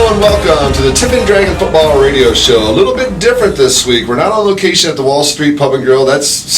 and welcome to the Tiffin Dragon Football Radio Show. A little bit different this week. We're not on location at the Wall Street Pub and Grill. That's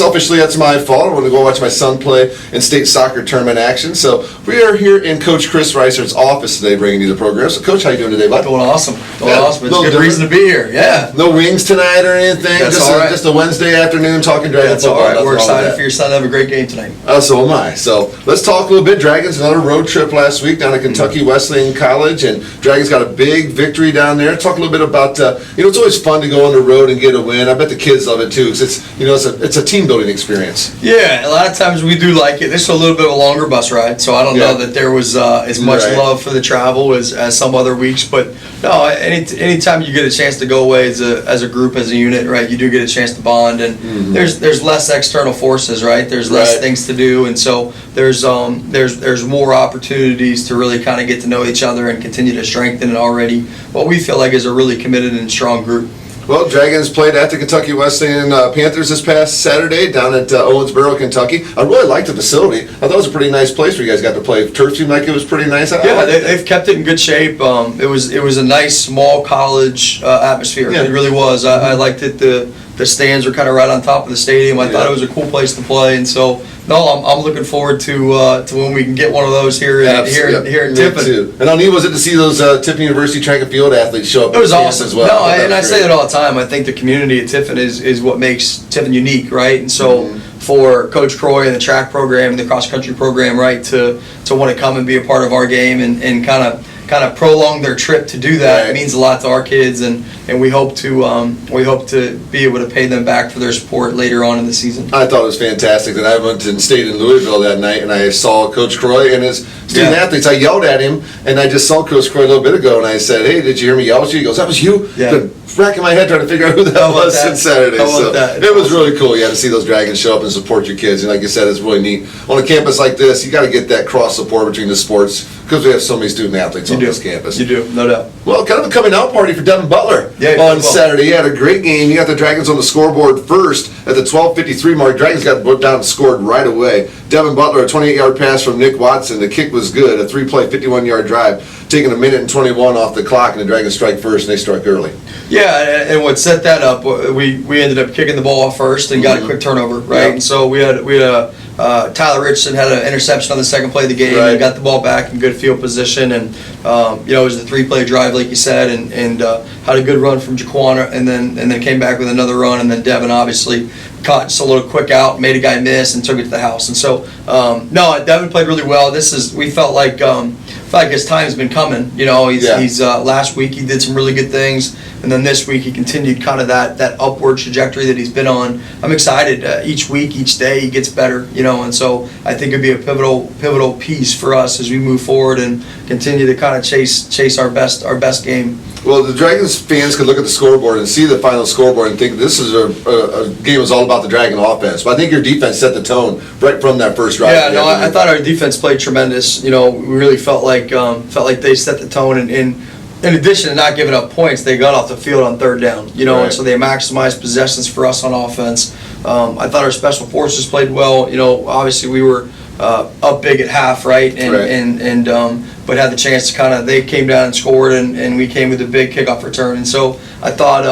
my fault. I want to go watch my son play in state soccer tournament action. So we are here in Coach Cris Reisert's office today, bringing you the program. So, Coach, how you doing today, bud? Doing awesome. It's a good reason to be here. Yeah. No wings tonight or anything. That's just all right. Just a Wednesday afternoon talking Dragon That's football. all right. We're excited for your son to have a great game tonight. So am I. So let's talk a little bit. Dragons, another road trip last week down to Kentucky Wesleyan College, and Dragons got a big victory down there. Talk a little bit about, it's always fun to go on the road and get a win. I bet the kids love it too, because it's a team building experience. Yeah, a lot of times we do like it. This is a little bit of a longer bus ride, so I don't know that there was as much love for the travel as some other weeks. But no, anytime you get a chance to go away as a group, as a unit, right, you do get a chance to bond, and there's less external forces, right? There's less things to do, and so there's more opportunities to really kind of get to know each other and continue to strengthen already what we feel like is a really committed and strong group. Well, Dragons played at the Kentucky Wesleyan Panthers this past Saturday down at Owensboro, Kentucky. I really liked the facility. I thought it was a pretty nice place where you guys got to play. Turf seemed like it was pretty nice. They've kept it in good shape. It was a nice small college atmosphere. Yeah. It really was. I liked it. The stands were kind of right on top of the stadium. I thought it was a cool place to play, and so I'm looking forward to when we can get one of those here in Tiffin. And how neat was it to see those Tiffin University track and field athletes show up? It was awesome as well. I say that all the time. I think the community at Tiffin is what makes Tiffin unique, right? And so for Coach Croy and the track program and the cross country program, right, to want to come and be a part of our game and kind of prolong their trip to do that means a lot to our kids, and we hope to be able to pay them back for their support later on in the season. I thought it was fantastic that I went and stayed in Louisville that night, and I saw Coach Croy and his student athletes. I yelled at him, and I just saw Coach Croy a little bit ago, and I said, "Hey, did you hear me yell at you?" He goes, "That was you." Yeah. Racking my head trying to figure out who that was since Saturday. So it was really cool. You had to see those Dragons show up and support your kids, and like you said, it's really neat. On a campus like this, you got to get that cross support between the sports because we have so many student athletes on this campus. You do, no doubt. Well, kind of a coming out party for Devin Butler on Saturday. He had a great game. You got the Dragons on the scoreboard first at the 12:53 mark. Dragons got down and scored right away. Devin Butler, a 28-yard pass from Nick Watson. The kick was good. A 3-play, 51-yard drive, taking 1:21 off the clock, and the Dragons strike first, and they struck early. Yeah, and what set that up, we ended up kicking the ball off first and got a quick turnover, right? Yep. And so we had Tyler Richardson had an interception on the second play of the game. Right. And got the ball back in good field position, and it was a 3-play drive, like you said, and had a good run from Jaquan, and then came back with another run, and then Devin obviously caught just a little quick out, made a guy miss, and took it to the house. And so Devin played really well. We felt like his time's been coming. He's last week he did some really good things, and then this week he continued kind of that upward trajectory that he's been on. I'm excited. Each week, each day, he gets better. And so I think it'd be a pivotal piece for us as we move forward and continue to kind of chase our best game. Well, the Dragons fans could look at the scoreboard and see the final scoreboard and think this is a game is all about the Dragon offense. But I think your defense set the tone right from that first drive. Yeah, I thought our defense played tremendous. We really felt like they set the tone, and in addition to not giving up points, they got off the field on third down. And so they maximized possessions for us on offense. I thought our special forces played well. Obviously we were up big at half, right? But had the chance to they came down and scored, and we came with a big kickoff return. And so I thought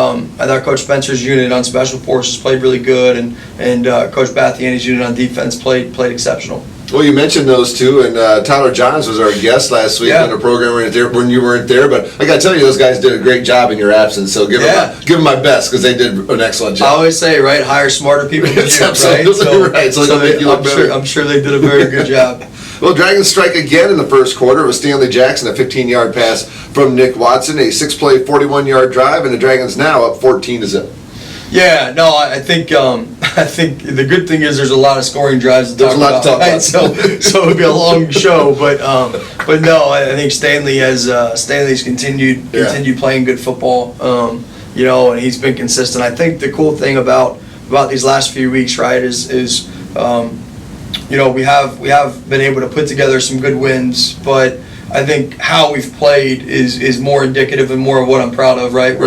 Coach Spencer's unit on special forces played really good, and Coach Bathiani's unit on defense played exceptional. Well, you mentioned those two, and Tyler Johns was our guest last week on the program when you weren't there. But I got to tell you, those guys did a great job in your absence. So give them my best, because they did an excellent job. I always say, right, hire smarter people than you, right? So I'm sure they did a very good job. Well, Dragons strike again in the first quarter. It was Stanley Jackson, a 15-yard pass from Nick Watson, a 6-play, 41-yard drive, and the Dragons now up 14-0. Yeah, no, I think the good thing is there's a lot of scoring drives to talk about. There's a lot to talk about. Right? So it'll be a long show, but no, I think Stanley's continued playing good football, and he's been consistent. I think the cool thing about these last few weeks, right, is we have been able to put together some good wins, but I think how we've played is more indicative and more of what I'm proud of, right?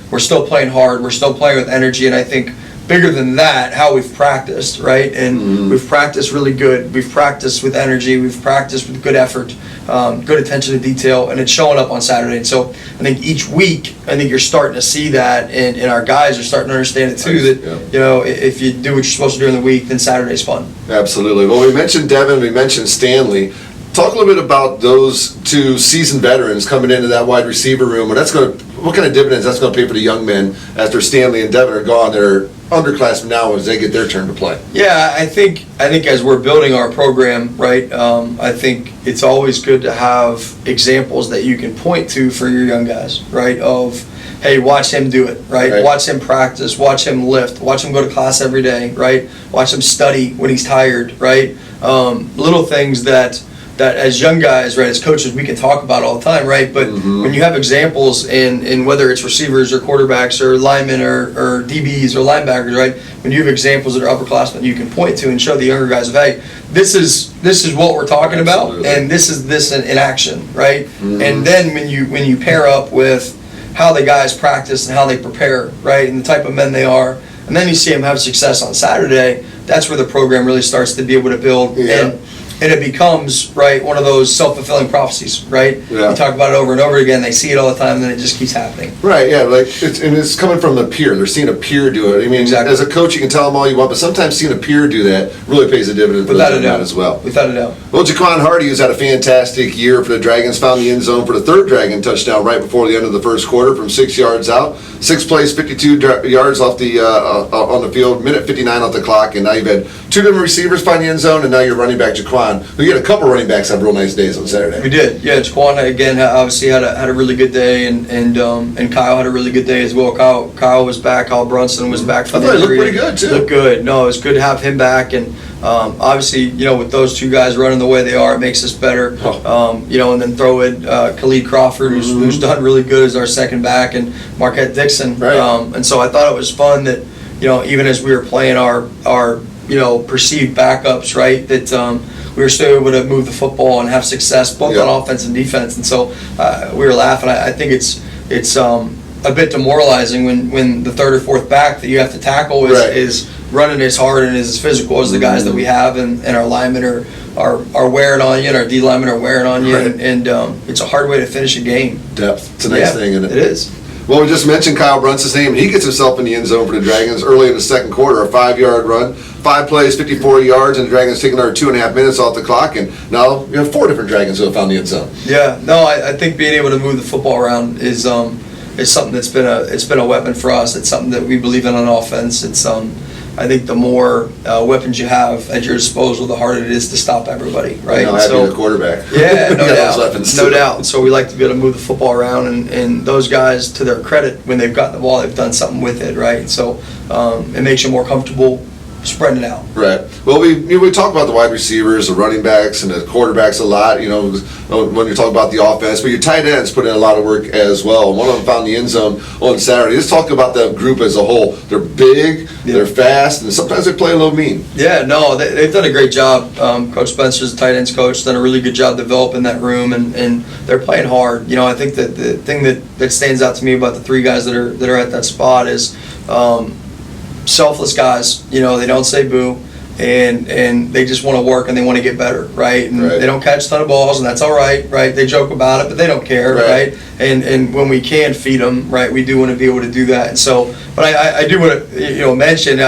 We're still playing hard. We're still playing with energy, and I think bigger than that, how we've practiced, right? And we've practiced really good. We've practiced with energy. We've practiced with good effort, good attention to detail, and it's showing up on Saturday. And so I think each week, I think you're starting to see that, and our guys are starting to understand it too, that, you know, if you do what you're supposed to do in the week, then Saturday's fun. Absolutely. Well, we mentioned Devin, we mentioned Stanley. Talk a little bit about those two seasoned veterans coming into that wide receiver room, and what kind of dividends that's going to pay for the young men after Stanley and Devin are gone. They're underclassmen now as they get their turn to play. Yeah, I think as we're building our program, right, I think it's always good to have examples that you can point to for your young guys, right, of, hey, watch him do it, right? Watch him practice, watch him lift, watch him go to class every day, right? Watch him study when he's tired, right? Little things that as young guys, right, as coaches, we can talk about all the time, right? But when you have examples in whether it's receivers or quarterbacks or linemen or DBs or linebackers, right? When you have examples that are upperclassmen, you can point to and show the younger guys, hey, this is what we're talking about, and this is this in action, right? And then when you pair up with how the guys practice and how they prepare, right, and the type of men they are, and then you see them have success on Saturday, that's where the program really starts to be able to build. And it becomes, right, one of those self-fulfilling prophecies, right? You talk about it over and over again. They see it all the time, and then it just keeps happening. Right, yeah, like it's coming from a peer. They're seeing a peer do it. I mean, as a coach, you can tell them all you want, but sometimes seeing a peer do that really pays a dividend for them as well. Without a doubt. Well, Jaquan Hardy has had a fantastic year for the Dragons. Found the end zone for the third Dragon touchdown right before the end of the first quarter from 6 yards out. 6 plays, 52 yards off the on the field, minute 59 off the clock, and now you've had two different receivers find the end zone, and now you're running back Jaquan. We had a couple running backs have real nice days on Saturday. We did, yeah. Jaquan again obviously had a really good day, and Kyle had a really good day as well. Kyle was back. Kyle Brunson was back from the injury. He looked pretty good too. Looked good. No, it was good to have him back, and obviously, you know, with those two guys running the way they are, it makes us better. You know, and then throw in Khalid Crawford, who's done really good as our second back, and Marquette Dixon. And so I thought it was fun that, you know, even as we were playing our you know, perceived backups, right, that we were still able to move the football and have success both on offense and defense. And so we were laughing. I think it's a bit demoralizing when the third or fourth back that you have to tackle is running as hard and as physical as the guys that we have, and our linemen are wearing on you, and our D linemen are wearing on you, and it's a hard way to finish a game. Depth. It's a nice thing, isn't it? It is. Well, we just mentioned Kyle Brunson's name, and he gets himself in the end zone for the Dragons early in the second quarter, a 5-yard run, 5 plays, 54 yards, and the Dragons taking another 2.5 minutes off the clock, and now you have 4 different Dragons who have found the end zone. Yeah, no, I think being able to move the football around is something that's been a weapon for us. It's something that we believe in on offense. It's I think the more weapons you have at your disposal, the harder it is to stop everybody, right? Now having a quarterback. Yeah, no doubt. No doubt. So we like to be able to move the football around, and those guys, to their credit, when they've gotten the ball, they've done something with it, right? So it makes you more comfortable spreading it out. Right. Well, we talk about the wide receivers, the running backs, and the quarterbacks a lot, you know, when you talk about the offense, but your tight ends put in a lot of work as well. One of them found the end zone on Saturday. Let's talk about the group as a whole. They're big, they're fast, and sometimes they play a little mean. Yeah, no, they've done a great job. Coach Spencer's the tight ends coach, done a really good job developing that room, and they're playing hard. You know, I think that the thing that stands out to me about the 3 guys that are at that spot is selfless guys. You know, they don't say boo, and they just want to work and they want to get better, right? And they don't catch a ton of balls, and that's all right? They joke about it, but they don't care, right? And when we can feed them, right, we do want to be able to do that. And so, but I do want to mention,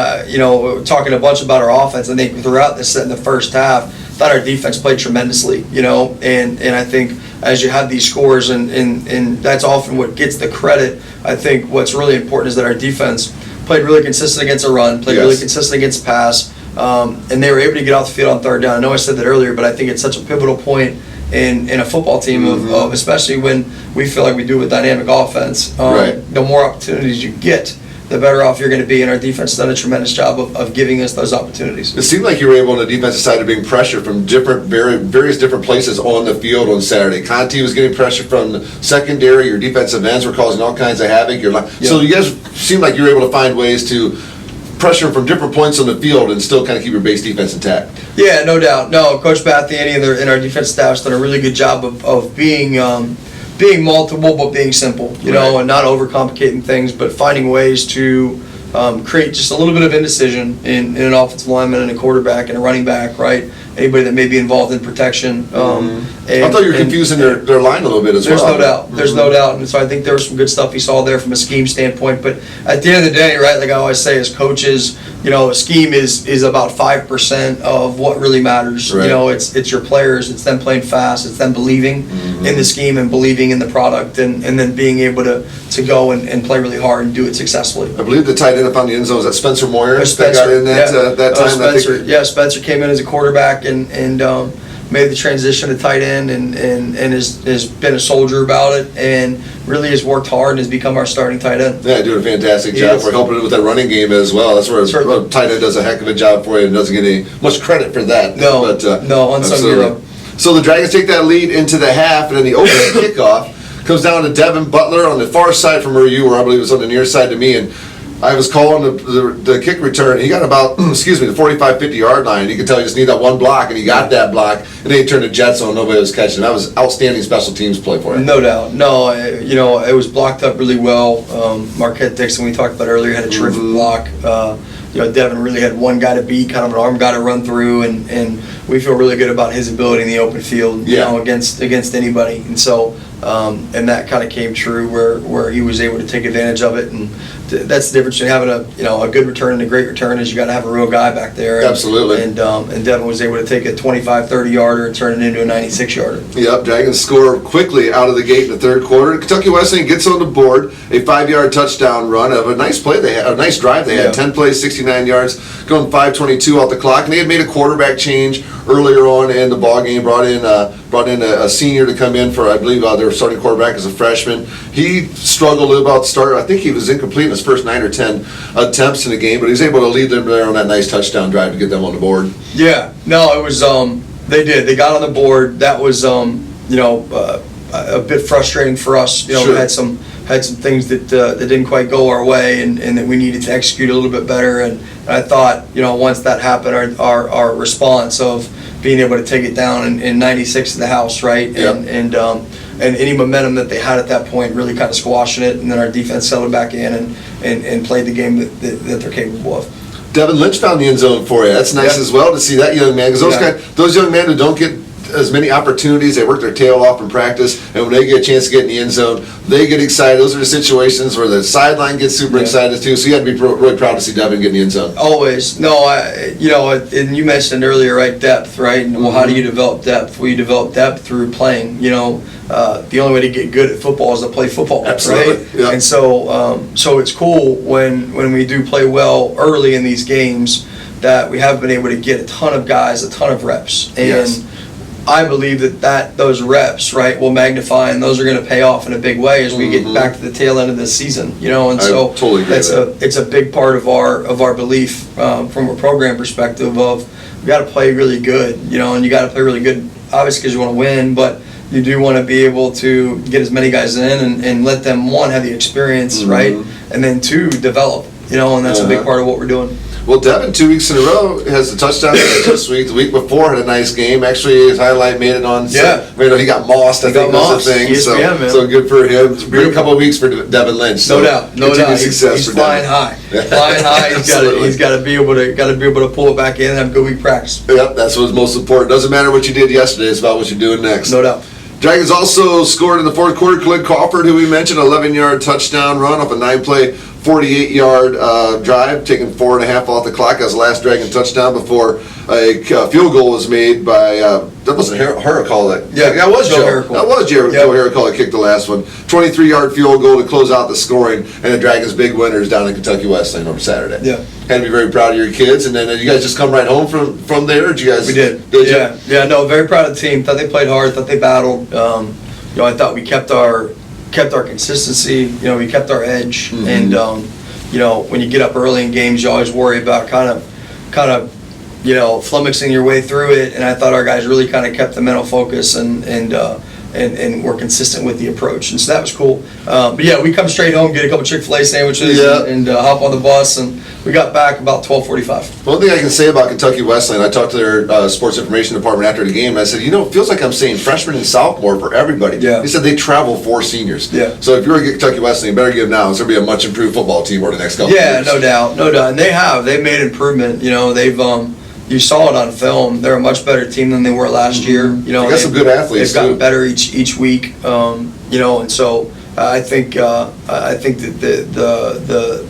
talking a bunch about our offense. I think throughout this in the first half, I thought our defense played tremendously, and I think as you have these scores, and that's often what gets the credit. I think what's really important is that our defense played really consistent against a run, played really consistent against pass, and they were able to get off the field on third down. I know I said that earlier, but I think it's such a pivotal point in a football team, of especially when we feel like we do with dynamic offense. The more opportunities you get, the better off you're going to be, and our defense has done a tremendous job of giving us those opportunities. It seemed like you were able on the defensive side to bring pressure from various different places on the field on Saturday. Conti was getting pressure from the secondary. Your defensive ends were causing all kinds of havoc. So you guys seemed like you were able to find ways to pressure from different points on the field and still kind of keep your base defense intact. Yeah, no doubt. No, Coach Bathiani and our defense staff's done a really good job of being multiple but being simple, and not overcomplicating things, but finding ways to create just a little bit of indecision in an offensive lineman and a quarterback and a running back, right? Anybody that may be involved in protection. I thought you were confusing their line a little bit as well. There's no doubt. There's no doubt. And so I think there was some good stuff he saw there from a scheme standpoint. But at the end of the day, right, like I always say as coaches, a scheme is about 5% of what really matters. Right. It's your players, it's them playing fast, it's them believing in the scheme and believing in the product and then being able to go and play really hard and do it successfully. I believe the tight end up on the end zone was that Spencer Moyer Spencer, that got in that time. Spencer, Spencer came in as a quarterback and made the transition to tight end and has been a soldier about it and really has worked hard and has become our starting tight end. Yeah, doing a fantastic job. We're helping with that running game as well. That's where a tight end does a heck of a job for you and doesn't get any much credit for that. No, unsung hero. So the Dragons take that lead into the half, and then the opening kickoff comes down to Devin Butler on the far side from where you were. I believe it was on the near side to me, and I was calling the kick return. He got about, the 45-50 yard line. You could tell he just needed that one block, and he got that block, and then he turned the jet zone. Nobody was catching. That was outstanding special teams play for him. No doubt. No, it was blocked up really well. Marquette Dixon, we talked about earlier, had a terrific block. Devin really had one guy to beat, kind of an arm guy to run through, and we feel really good about his ability in the open field, against anybody. And so, and that kind of came true where he was able to take advantage of it, and that's the difference between having a good return and a great return is you got to have a real guy back there. Absolutely. And Devin was able to take a 25-30 yarder and turn it into a 96 yarder. Yep, Dragons score quickly out of the gate in the third quarter. Kentucky Wesleyan gets on the board, a 5-yard touchdown run of a nice play they had, a nice drive they had, 10 plays, 69 yards, going 5:22 off the clock, and they had made a quarterback change earlier on in the ball game. Brought in a senior to come in for, I believe, their starting quarterback as a freshman. He struggled about to start. I think he was incomplete in his first 9 or 10 attempts in the game, but he was able to lead them there on that nice touchdown drive to get them on the board. Yeah, no, it was. They did. They got on the board. That was, a bit frustrating for us. Sure. We had some things that didn't quite go our way, and that we needed to execute a little bit better. And I thought, once that happened, our response of being able to take it down in 96 in the house, right? Yep. And any momentum that they had at that point really kind of squashing it, and then our defense settled back in and played the game that they're capable of. Devin Lynch found the end zone for you. That's nice as well to see that young man, because those young men who don't get as many opportunities, they work their tail off in practice, and when they get a chance to get in the end zone, they get excited. Those are the situations where the sideline gets super excited too. So you have to be really proud to see Devin get in the end zone. Always. No, and you mentioned earlier, right, depth, right? And well, how do you develop depth? Well, you develop depth through playing. The only way to get good at football is to play football. Absolutely. Right? Yep. And so it's cool when we do play well early in these games that we have been able to get a ton of guys, a ton of reps. And I believe that those reps, right, will magnify, and those are going to pay off in a big way as we get back to the tail end of this season. And so totally agree it's a big part of our belief from a program perspective of we got to play really good, and you got to play really good, obviously because you want to win, but you do want to be able to get as many guys in and let them, one, have the experience, right, and then two, develop, and that's a big part of what we're doing. Well, Devin, 2 weeks in a row, has the touchdown this week. The week before had a nice game. Actually, his highlight made it on. He got mossed. I think was the thing. So good for him. It's been a couple of weeks for Devin Lynch. No doubt. He's flying high. Flying high. He's got to be able to pull it back in and have a good week practice. Yep, that's what's most important. Doesn't matter what you did yesterday. It's about what you're doing next. No doubt. Dragons also scored in the fourth quarter. Clint Crawford, who we mentioned, 11-yard touchdown run off a 9-play, 48-yard drive, taking 4.5 off the clock as the last Dragon touchdown before a field goal was made by, that wasn't Heracall that was Joe. That was Joe Heracall that kicked the last one. 23-yard field goal to close out the scoring, and the Dragons' big winners down in Kentucky Wesleyan on Saturday. Yeah. Had to be very proud of your kids, and then you guys just come right home from there? Or did you guys? We did. No, very proud of the team. Thought they played hard. Thought they battled. I thought we kept our consistency. We kept our edge. And when you get up early in games, you always worry about kind of flummoxing your way through it. And I thought our guys really kind of kept the mental focus and and we're consistent with the approach, and so that was cool. But yeah, we come straight home, get a couple Chick-fil-A sandwiches, and hop on the bus, and we got back about 12:45. One thing I can say about Kentucky Wesleyan, I talked to their sports information department after the game, and I said, it feels like I'm saying freshman and sophomore for everybody. Yeah. He said they travel for seniors. Yeah. So if you're going to get Kentucky Wesleyan, you better give now. It's going to be a much improved football team over the next couple of years. Yeah, no doubt. And they've made improvement. They've you saw it on film. They're a much better team than they were last year. They got some good athletes. They've gotten better each week. And so I think that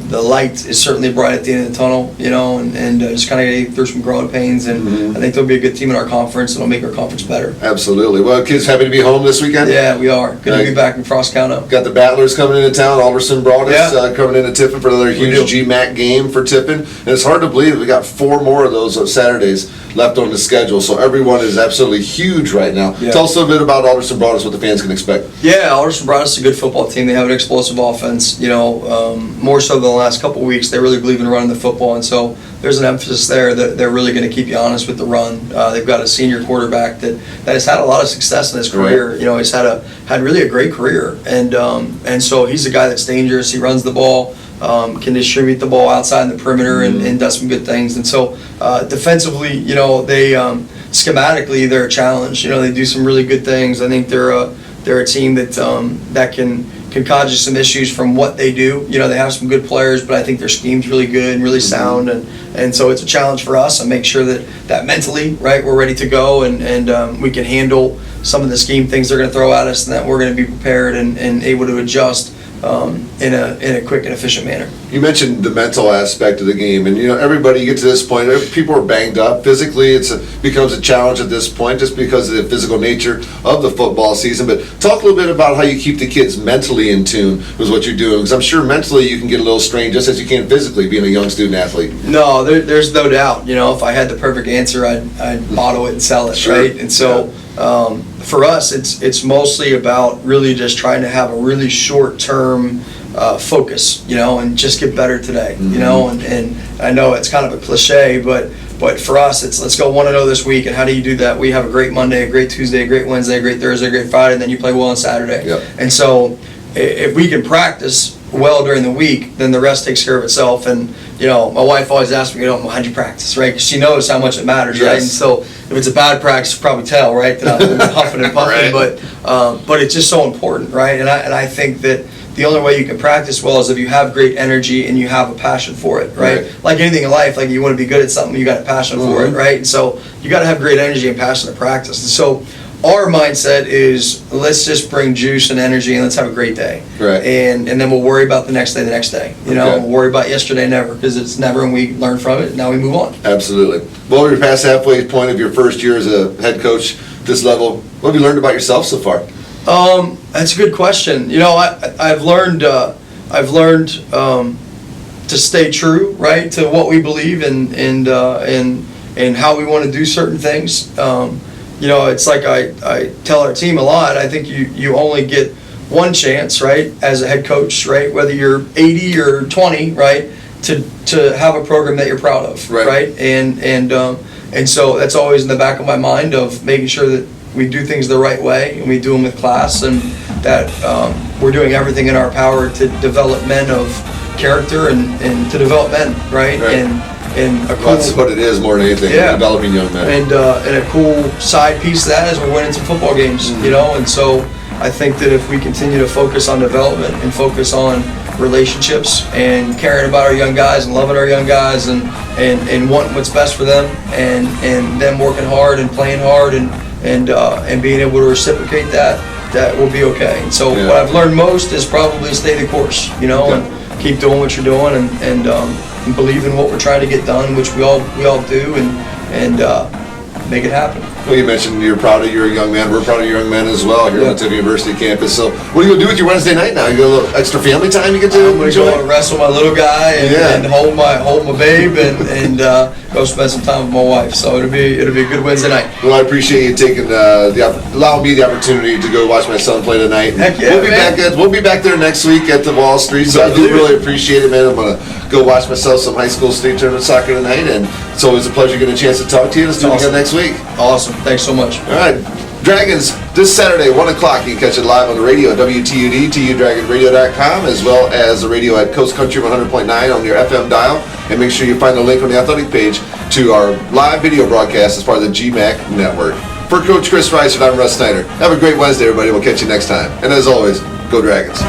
the light is certainly bright at the end of the tunnel. And just kind of getting through some growing pains, and I think they'll be a good team in our conference, and it'll make our conference better. Absolutely. Well, kids, happy to be home this weekend. Yeah, we are. Good to be back in Frost County. Got the Battlers coming into town. Alderson brought us coming into Tiffin for another huge GMAC game for Tiffin. And it's hard to believe that we got 4 more of those on Saturdays left on the schedule. So everyone is absolutely huge right now. Yeah. Tell us a little bit about Alderson brought us, what the fans can expect. Yeah, Alderson brought us a good football team. They have an explosive offense. More so than the last couple of weeks, they really believe in running the football, and so there's an emphasis there that they're really going to keep you honest with the run. They've got a senior quarterback that has had a lot of success in his career. Right. He's had really a great career, and so he's a guy that's dangerous. He runs the ball, can distribute the ball outside the perimeter, and does some good things. And so defensively, they schematically they're a challenge. They do some really good things. I think they're a team that can cause you some issues from what they do. They have some good players, but I think their scheme's really good and really sound, and so it's a challenge for us, and make sure that mentally, right, we're ready to go, and we can handle some of the scheme things they're going to throw at us, and that we're going to be prepared and able to adjust in a quick and efficient manner. You mentioned the mental aspect of the game, and everybody, you get to this point, people are banged up physically. Becomes a challenge at this point just because of the physical nature of the football season. But talk a little bit about how you keep the kids mentally in tune with what you're doing, because I'm sure mentally you can get a little strained just as you can physically being a young student athlete. No, there's no doubt. If I had the perfect answer, I'd bottle it and sell it, Sure. right? And so for us, it's mostly about really just trying to have a really short-term focus, and just get better today, and I know it's kind of a cliche, but for us, it's let's go 1-0 this week. And how do you do that? We have a great Monday, a great Tuesday, a great Wednesday, a great Thursday, a great Friday, and then you play well on Saturday. Yep. And so if we can practice well during the week, then the rest takes care of itself. And my wife always asks me, how'd you practice, right? Because she knows how much it matters, right? And so if it's a bad practice, you probably tell, right, that I'm huffing and puffing. Right. But it's just so important, right? And I think that the only way you can practice well is if you have great energy and you have a passion for it, right? Like anything in life, like you want to be good at something, you got a passion for it, right? And so you got to have great energy and passion to practice. And so our mindset is let's just bring juice and energy and let's have a great day. Right. And then we'll worry about the next day. We'll worry about yesterday never, because it's never, and we learn from it, and now we move on. Absolutely. Well, you're past halfway point of your first year as a head coach this level. What have you learned about yourself so far? That's a good question. I've learned to stay true, right, to what we believe and how we want to do certain things. It's like I tell our team a lot. I think you only get one chance, right, as a head coach, right, whether you're 80 or 20, right, to have a program that you're proud of, right? And so that's always in the back of my mind of making sure that we do things the right way and we do them with class, and that we're doing everything in our power to develop men of character and to develop men, right? And a cool, that's what it is more than anything, developing young men. And a cool side piece of that is we're winning some football games, and so I think that if we continue to focus on development and focus on relationships and caring about our young guys and loving our young guys and wanting what's best for them and them working hard and playing hard and being able to reciprocate that will be okay. And so what I've learned most is probably stay the course, and keep doing what you're doing and believe in what we're trying to get done, which we all do, and make it happen. Well, you mentioned you're proud of your young man. We're proud of your young men as well here on the Tiffin University campus. So what are you going to do with your Wednesday night now? You got a little extra family time you get to enjoy? I'm going to go wrestle my little guy and hold my babe and go spend some time with my wife. So it'll be a good Wednesday night. Well, I appreciate you taking allowing me the opportunity to go watch my son play tonight. Heck yeah, we'll be back there next week at the Wall Street. So I do really appreciate it, man. I'm going to go watch myself some high school state tournament soccer tonight, and it's always a pleasure getting a chance to talk to you. Let's do it again next week. Awesome. Thanks so much. All right. Dragons, this Saturday, 1 o'clock. You can catch it live on the radio at WTUD, TUDragonradio.com, as well as the radio at Coast Country 100.9 on your FM dial. And make sure you find the link on the athletic page to our live video broadcast as part of the GMAC network. For Coach Cris Reisert, I'm Russ Snyder. Have a great Wednesday, everybody. We'll catch you next time. And as always, go Dragons.